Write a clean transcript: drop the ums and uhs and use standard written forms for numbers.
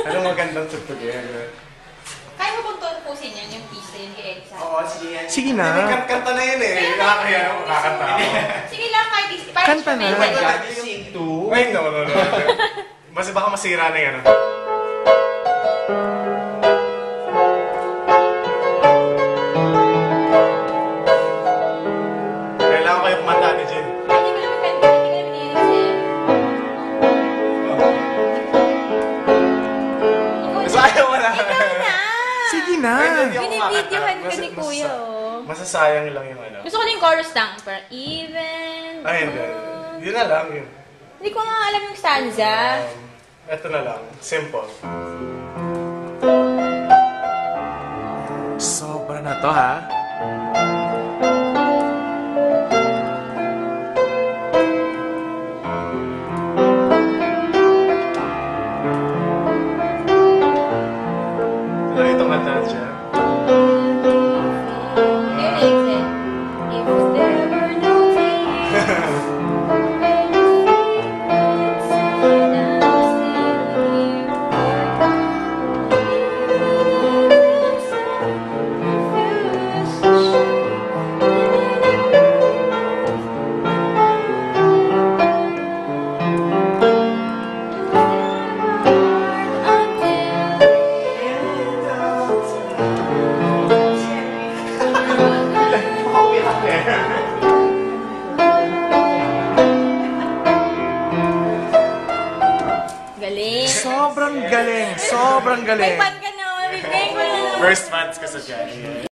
Anong magandang tugtugin? Kaya mo bang tutupusin yan, yung pista yun kay Edsa? Oo, sige yan. Sige na. Kanta na yun eh. Nakakaya ako, kakanta ako. Sige lang, kahit Kanta na. Sing to? Ay, no. Mas baka masira na yan. Kailangan ko yung kumanta ni Jen. Hindi ko naman kanta, hindi ko naman nilinis Mas ayaw mo na. Sige na. Binibidyohan ko ni Kuya, oh. Masasayang lang yung ano. Gusto ko na yung chorus lang. Parang even... Ay, hindi. Yun na lang yun. Hindi ko nga alam yung stanza. Ito na lang. Simple. Sobra na to, ha? Ano itong kanta siya? Yung lyrics eh. If there were no tears, galing. Sobrang galing. Sobrang galing. May fan ka na. Bibigay ko na. First fans ka sa Johnny.